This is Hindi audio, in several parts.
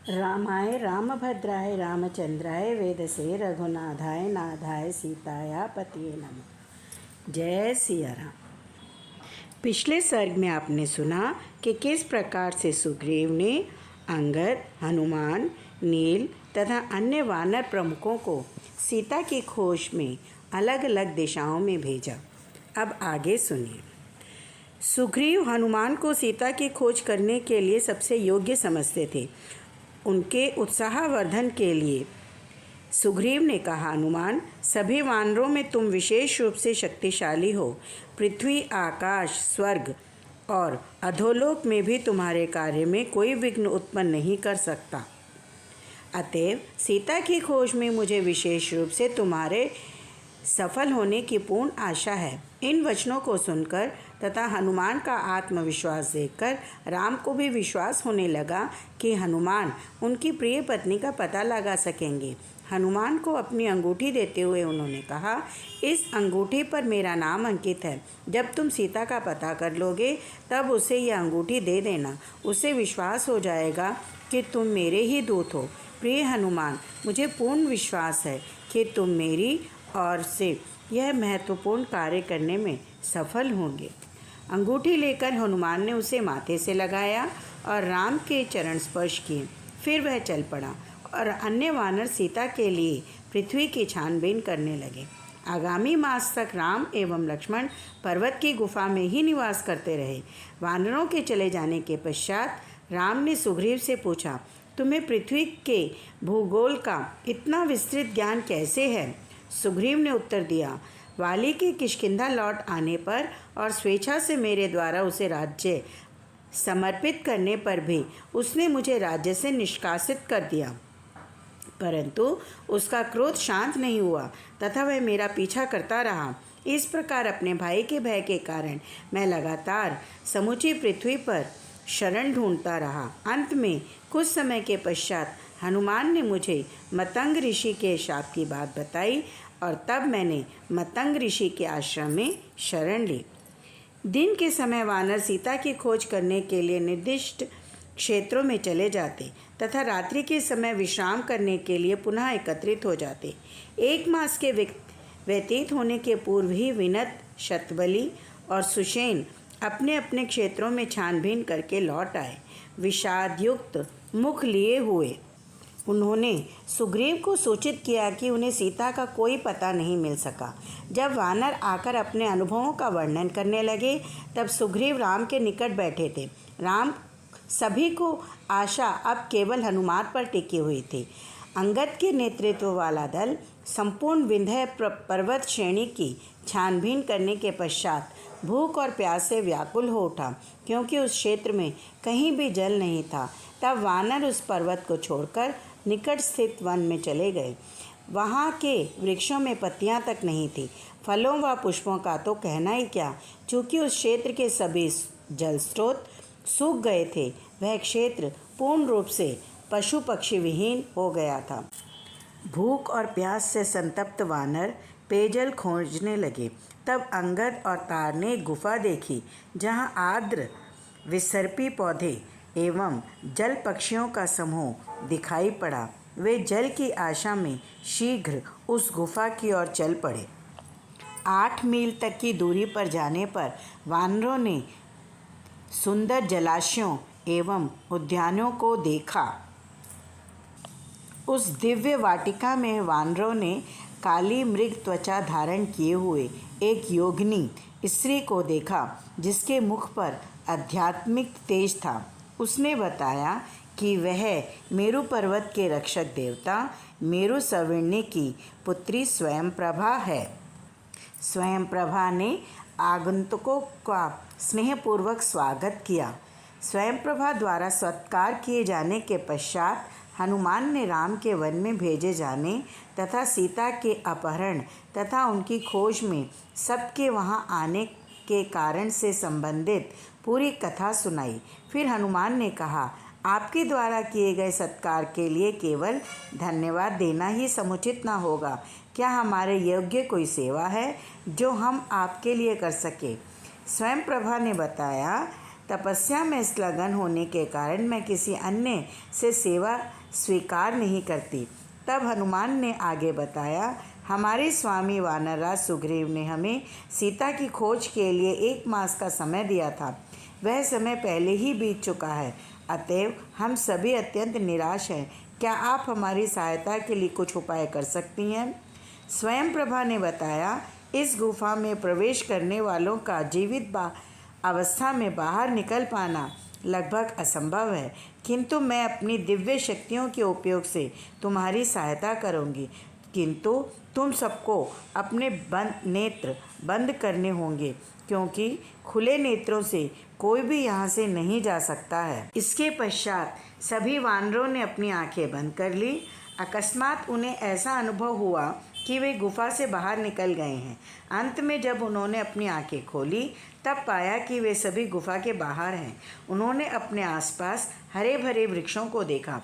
रामाय रामभद्राय रामचंद्राय वेदसे रघुनाथाय नाथाय सीताया पतिये नमः। जय सिया राम। पिछले सर्ग में आपने सुना कि किस प्रकार से सुग्रीव ने अंगद, हनुमान, नील तथा अन्य वानर प्रमुखों को सीता की खोज में अलग अलग दिशाओं में भेजा। अब आगे सुनिए। सुग्रीव हनुमान को सीता की खोज करने के लिए सबसे योग्य समझते थे। उनके उत्साहवर्धन के लिए सुग्रीव ने कहा, हनुमान, सभी वानरों में तुम विशेष रूप से शक्तिशाली हो। पृथ्वी, आकाश, स्वर्ग और अधोलोक में भी तुम्हारे कार्य में कोई विघ्न उत्पन्न नहीं कर सकता। अतएव सीता की खोज में मुझे विशेष रूप से तुम्हारे सफल होने की पूर्ण आशा है। इन वचनों को सुनकर तथा हनुमान का आत्मविश्वास देखकर राम को भी विश्वास होने लगा कि हनुमान उनकी प्रिय पत्नी का पता लगा सकेंगे। हनुमान को अपनी अंगूठी देते हुए उन्होंने कहा, इस अंगूठी पर मेरा नाम अंकित है। जब तुम सीता का पता कर लोगे तब उसे यह अंगूठी दे देना। उसे विश्वास हो जाएगा कि तुम मेरे ही दूत हो। प्रिय हनुमान, मुझे पूर्ण विश्वास है कि तुम मेरी ओर से यह महत्वपूर्ण कार्य करने में सफल होंगे। अंगूठी लेकर हनुमान ने उसे माथे से लगाया और राम के चरण स्पर्श किए। फिर वह चल पड़ा और अन्य वानर सीता के लिए पृथ्वी की छानबीन करने लगे। आगामी मास तक राम एवं लक्ष्मण पर्वत की गुफा में ही निवास करते रहे। वानरों के चले जाने के पश्चात राम ने सुग्रीव से पूछा, तुम्हें पृथ्वी के भूगोल का इतना विस्तृत ज्ञान कैसे है? सुग्रीव ने उत्तर दिया, वाली के किष्किंधा लौट आने पर और स्वेच्छा से मेरे द्वारा उसे राज्य समर्पित करने पर भी उसने मुझे राज्य से निष्कासित कर दिया, परंतु उसका क्रोध शांत नहीं हुआ तथा वह मेरा पीछा करता रहा। इस प्रकार अपने भाई के भय के कारण मैं लगातार समूची पृथ्वी पर शरण ढूंढता रहा। अंत में कुछ समय के पश्चात हनुमान ने मुझे मतंग ऋषि के शाप की बात बताई और तब मैंने मतंग ऋषि के आश्रम में शरण ली। दिन के समय वानर सीता की खोज करने के लिए निर्दिष्ट क्षेत्रों में चले जाते तथा रात्रि के समय विश्राम करने के लिए पुनः एकत्रित हो जाते। 1 मास के व्यतीत होने के पूर्व ही विनत, शतबली और सुषेण अपने अपने क्षेत्रों में छानबीन करके लौट आए। विषादयुक्त मुख लिए हुए उन्होंने सुग्रीव को सूचित किया कि उन्हें सीता का कोई पता नहीं मिल सका। जब वानर आकर अपने अनुभवों का वर्णन करने लगे तब सुग्रीव राम के निकट बैठे थे। राम सभी को आशा अब केवल हनुमान पर टिकी हुई थी। अंगद के नेतृत्व वाला दल संपूर्ण विंध्य पर्वत श्रेणी की छानबीन करने के पश्चात भूख और प्यास से व्याकुल हो उठा, क्योंकि उस क्षेत्र में कहीं भी जल नहीं था। तब वानर उस पर्वत को छोड़कर निकट स्थित वन में चले गए। वहाँ के वृक्षों में पत्तियाँ तक नहीं थी। फलों व पुष्पों का तो कहना ही क्या, चूँकि उस क्षेत्र के सभी जल स्रोत सूख गए थे। वह क्षेत्र पूर्ण रूप से पशु पक्षी विहीन हो गया था। भूख और प्यास से संतप्त वानर पेयजल खोजने लगे। तब अंगद और तार ने एक गुफा देखी जहाँ आर्द्र विसर्पी पौधे एवं जल पक्षियों का समूह दिखाई पड़ा। वे जल की आशा में शीघ्र उस गुफा की ओर चल पड़े। 8 मील तक की दूरी पर जाने पर वानरों ने सुंदर जलाशयों एवं उद्यानों को देखा। उस दिव्य वाटिका में वानरों ने काली मृग त्वचा धारण किए हुए एक योगिनी स्त्री को देखा, जिसके मुख पर आध्यात्मिक तेज था। उसने बताया कि वह मेरु पर्वत के रक्षक देवता मेरु सवर्णी की पुत्री स्वयंप्रभा है। स्वयंप्रभा ने आगंतुकों का स्नेहपूर्वक स्वागत किया। स्वयंप्रभा द्वारा सत्कार किए जाने के पश्चात हनुमान ने राम के वन में भेजे जाने तथा सीता के अपहरण तथा उनकी खोज में सबके वहां आने के कारण से संबंधित पूरी कथा सुनाई। फिर हनुमान ने कहा, आपके द्वारा किए गए सत्कार के लिए केवल धन्यवाद देना ही समुचित न होगा। क्या हमारे योग्य कोई सेवा है जो हम आपके लिए कर सके? स्वयंप्रभा ने बताया, तपस्या में संलग्न होने के कारण मैं किसी अन्य से सेवा स्वीकार नहीं करती। तब हनुमान ने आगे बताया, हमारे स्वामी वानरराज सुग्रीव ने हमें सीता की खोज के लिए 1 मास का समय दिया था। वह समय पहले ही बीत चुका है, अतएव हम सभी अत्यंत निराश हैं। क्या आप हमारी सहायता के लिए कुछ उपाय कर सकती हैं? स्वयं प्रभा ने बताया, इस गुफा में प्रवेश करने वालों का जीवित अवस्था में बाहर निकल पाना लगभग असंभव है, किंतु मैं अपनी दिव्य शक्तियों के उपयोग से तुम्हारी सहायता करूंगी। किंतु तुम सबको अपने नेत्र बंद करने होंगे, क्योंकि खुले नेत्रों से कोई भी यहाँ से नहीं जा सकता है। इसके पश्चात सभी वानरों ने अपनी आंखें बंद कर ली। अकस्मात उन्हें ऐसा अनुभव हुआ कि वे गुफा से बाहर निकल गए हैं। अंत में जब उन्होंने अपनी आंखें खोली तब पाया कि वे सभी गुफा के बाहर हैं। उन्होंने अपने आसपास हरे भरे वृक्षों को देखा।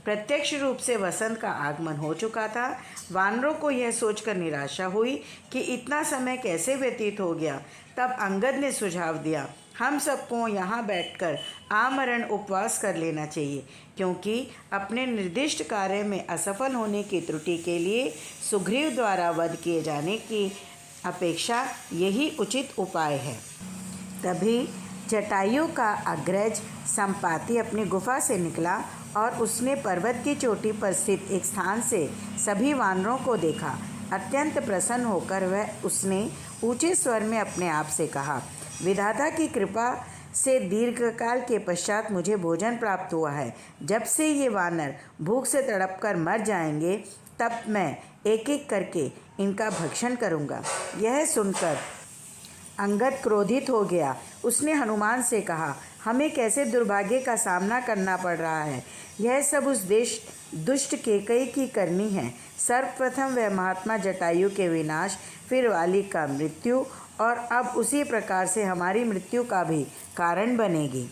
प्रत्यक्ष रूप से वसंत का आगमन हो चुका था। वानरों को यह सोचकर निराशा हुई कि इतना समय कैसे व्यतीत हो गया। तब अंगद ने सुझाव दिया, हम सबको यहाँ बैठकर आमरण उपवास कर लेना चाहिए, क्योंकि अपने निर्दिष्ट कार्य में असफल होने की त्रुटि के लिए सुग्रीव द्वारा वध किए जाने की अपेक्षा यही उचित उपाय है। तभी जटायु का अग्रज संपाति अपनी गुफा से निकला और उसने पर्वत की चोटी पर स्थित एक स्थान से सभी वानरों को देखा। अत्यंत प्रसन्न होकर उसने ऊंचे स्वर में अपने आप से कहा, विधाता की कृपा से दीर्घकाल के पश्चात मुझे भोजन प्राप्त हुआ है। जब से ये वानर भूख से तड़प कर मर जाएंगे, तब मैं एक एक करके इनका भक्षण करूँगा। यह सुनकर अंगद क्रोधित हो गया। उसने हनुमान से कहा, हमें कैसे दुर्भाग्य का सामना करना पड़ रहा है। यह सब उस दुष्ट केकई की करनी है। सर्वप्रथम वह महात्मा जटायु के विनाश, फिर वाली का मृत्यु, और अब उसी प्रकार से हमारी मृत्यु का भी कारण बनेगी।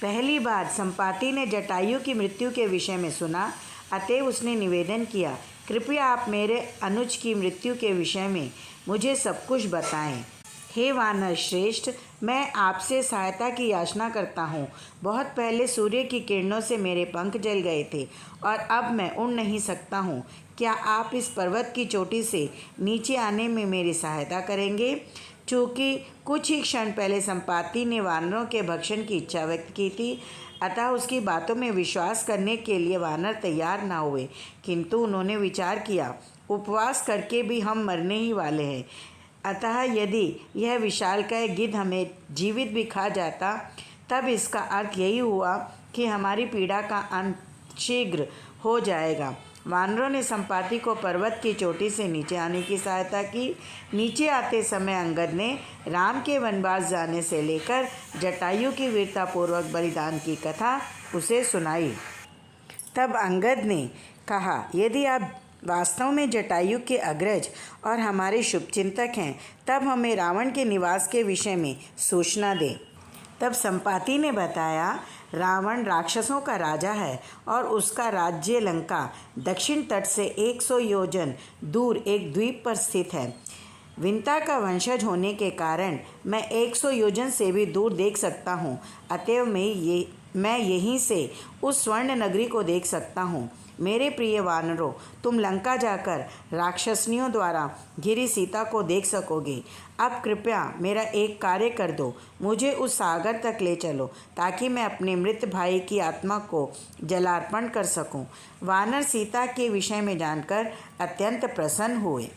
पहली बार संपाति ने जटायु की मृत्यु के विषय में सुना, अतएव उसने निवेदन किया, कृपया आप मेरे अनुज की मृत्यु के विषय में मुझे सब कुछ बताएं। हे वानर श्रेष्ठ, मैं आपसे सहायता की याचना करता हूँ। बहुत पहले सूर्य की किरणों से मेरे पंख जल गए थे और अब मैं उड़ नहीं सकता हूँ। क्या आप इस पर्वत की चोटी से नीचे आने में मेरी सहायता करेंगे? चूँकि कुछ ही क्षण पहले संपाति ने वानरों के भक्षण की इच्छा व्यक्त की थी, अतः उसकी बातों में विश्वास करने के लिए वानर तैयार न हुए, किंतु उन्होंने विचार किया, उपवास करके भी हम मरने ही वाले हैं, अतः यदि यह विशालकाय गिद्ध हमें जीवित भी खा जाता, तब इसका अर्थ यही हुआ कि हमारी पीड़ा का अंत शीघ्र हो जाएगा। वानरों ने संपाति को पर्वत की चोटी से नीचे आने की सहायता की। नीचे आते समय अंगद ने राम के वनवास जाने से लेकर जटायु की वीरतापूर्वक बलिदान की कथा उसे सुनाई। तब अंगद ने कहा, यदि आप वास्तव में जटायु के अग्रज और हमारे शुभचिंतक हैं, तब हमें रावण के निवास के विषय में सूचना दें। तब संपाति ने बताया, रावण राक्षसों का राजा है और उसका राज्य लंका दक्षिण तट से 100 योजन दूर एक द्वीप पर स्थित है। विंता का वंशज होने के कारण मैं 100 योजन से भी दूर देख सकता हूँ, अतएव मैं यहीं से उस स्वर्ण नगरी को देख सकता हूँ। मेरे प्रिय वानरों, तुम लंका जाकर राक्षसनियों द्वारा घिरी सीता को देख सकोगे। अब कृपया मेरा एक कार्य कर दो, मुझे उस सागर तक ले चलो, ताकि मैं अपने मृत भाई की आत्मा को जलार्पण कर सकूं। वानर सीता के विषय में जानकर अत्यंत प्रसन्न हुए।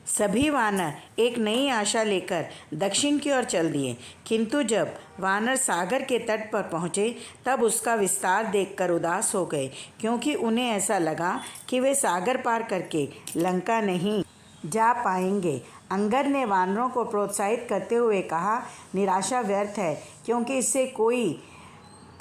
सभी वानर एक नई आशा लेकर दक्षिण की ओर चल दिए, किंतु जब वानर सागर के तट पर पहुँचे तब उसका विस्तार देखकर उदास हो गए, क्योंकि उन्हें ऐसा लगा कि वे सागर पार करके लंका नहीं जा पाएंगे। अंगद ने वानरों को प्रोत्साहित करते हुए कहा, निराशा व्यर्थ है, क्योंकि इससे कोई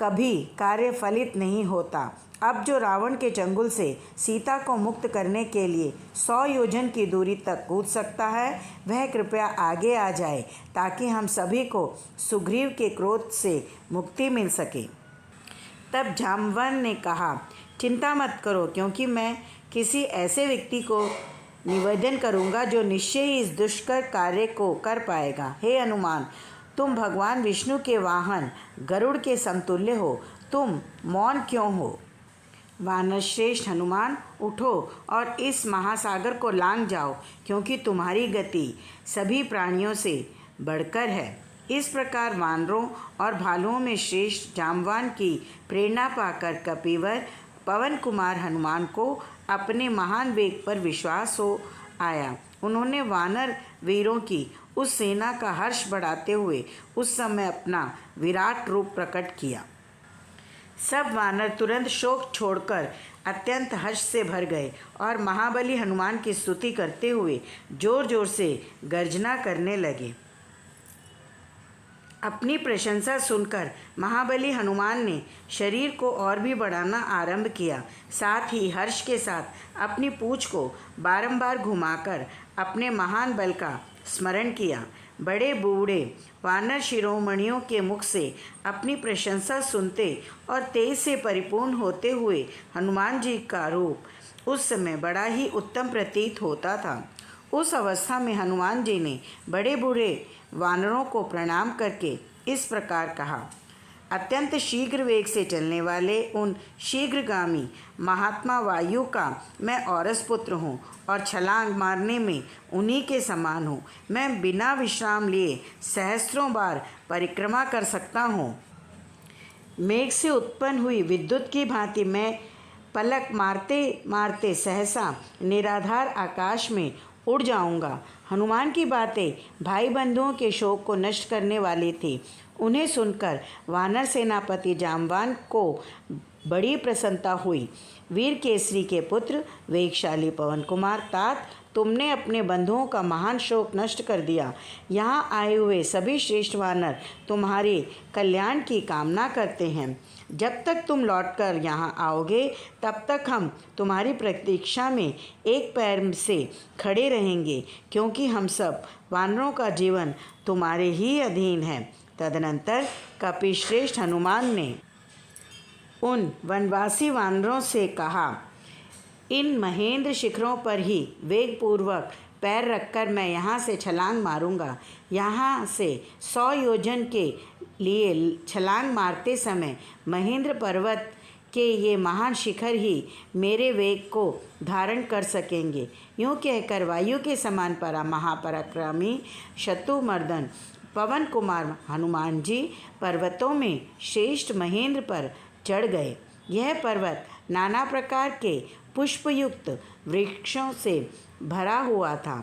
कभी कार्य फलित नहीं होता। अब जो रावण के चंगुल से सीता को मुक्त करने के लिए 100 योजन की दूरी तक कूद सकता है, वह कृपया आगे आ जाए, ताकि हम सभी को सुग्रीव के क्रोध से मुक्ति मिल सके। तब जाम्बवन ने कहा, चिंता मत करो, क्योंकि मैं किसी ऐसे व्यक्ति को निवेदन करूंगा जो निश्चय ही इस दुष्कर कार्य को कर पाएगा। हे हनुमान, तुम भगवान विष्णु के वाहन गरुड़ के समतुल्य हो, तुम मौन क्यों हो? वानर श्रेष्ठ हनुमान, उठो और इस महासागर को लांघ जाओ, क्योंकि तुम्हारी गति सभी प्राणियों से बढ़कर है। इस प्रकार वानरों और भालुओं में श्रेष्ठ जाम्बवान की प्रेरणा पाकर कपिवर पवन कुमार हनुमान को अपने महान वेग पर विश्वास हो आया। उन्होंने वानर वीरों की उस सेना का हर्ष बढ़ाते हुए उस समय अपना विराट रूप प्रकट किया। सब वानर तुरंत शोक छोड़कर अत्यंत हर्ष से भर गए और महाबली हनुमान की स्तुति करते हुए जोर जोर से गर्जना करने लगे। अपनी प्रशंसा सुनकर महाबली हनुमान ने शरीर को और भी बढ़ाना आरंभ किया। साथ ही हर्ष के साथ अपनी पूंछ को बारंबार घुमाकर अपने महान बल का स्मरण किया। बड़े बूढ़े वानर शिरोमणियों के मुख से अपनी प्रशंसा सुनते और तेज से परिपूर्ण होते हुए हनुमान जी का रूप उस समय बड़ा ही उत्तम प्रतीत होता था। उस अवस्था में हनुमान जी ने बड़े बूढ़े वानरों को प्रणाम करके इस प्रकार कहा। अत्यंत शीघ्र वेग से चलने वाले उन शीघ्रगामी महात्मा वायु का मैं औरस पुत्र हूँ और छलांग मारने में उन्हीं के समान हूँ। मैं बिना विश्राम लिए सहस्त्रों बार परिक्रमा कर सकता हूँ। मेघ से उत्पन्न हुई विद्युत की भांति मैं पलक मारते मारते सहसा निराधार आकाश में उड़ जाऊंगा। हनुमान की बातें भाई बंधुओं के शोक को नष्ट करने वाली थी। उन्हें सुनकर वानर सेनापति जाम्बवान को बड़ी प्रसन्नता हुई। वीर केसरी के पुत्र वेगशाली पवन कुमार, तात तुमने अपने बंधुओं का महान शोक नष्ट कर दिया। यहाँ आए हुए सभी श्रेष्ठ वानर तुम्हारे कल्याण की कामना करते हैं। जब तक तुम लौटकर यहाँ आओगे तब तक हम तुम्हारी प्रतीक्षा में एक पैर से खड़े रहेंगे, क्योंकि हम सब वानरों का जीवन तुम्हारे ही अधीन है। तदनंतर कपिश्रेष्ठ हनुमान ने उन वनवासी वानरों से कहा, इन महेंद्र शिखरों पर ही वेगपूर्वक पैर रखकर मैं यहाँ से छलांग मारूंगा। यहाँ से 100 योजन के लिए छलांग मारते समय महेंद्र पर्वत के ये महान शिखर ही मेरे वेग को धारण कर सकेंगे। यूँ कहकर वायु के समान महापराक्रमी शत्रुमर्दन पवन कुमार हनुमान जी पर्वतों में श्रेष्ठ महेंद्र पर चढ़ गए। यह पर्वत नाना प्रकार के पुष्पयुक्त वृक्षों से भरा हुआ था।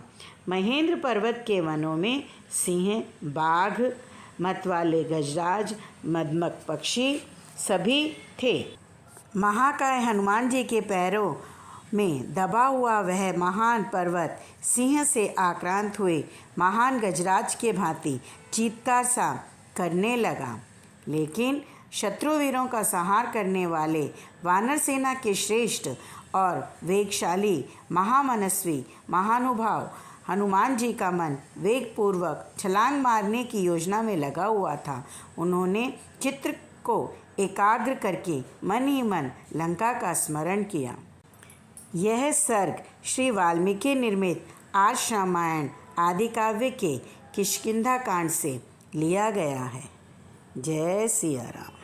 महेंद्र पर्वत के वनों में सिंह, बाघ, मतवाले गजराज, मदमक पक्षी सभी थे। महाकाय हनुमान जी के पैरों में दबा हुआ वह महान पर्वत सिंह से आक्रांत हुए महान गजराज के भांति चीत्कार सा करने लगा। लेकिन शत्रुवीरों का संहार करने वाले वानर सेना के श्रेष्ठ और वेगशाली महामनस्वी महानुभाव हनुमान जी का मन वेगपूर्वक छलांग मारने की योजना में लगा हुआ था। उन्होंने चित्र को एकाग्र करके मन ही मन लंका का स्मरण किया। यह सर्ग श्री वाल्मीकि निर्मित आर्ष रामायण आदि काव्य के किष्किंधा कांड से लिया गया है। जय सिया राम।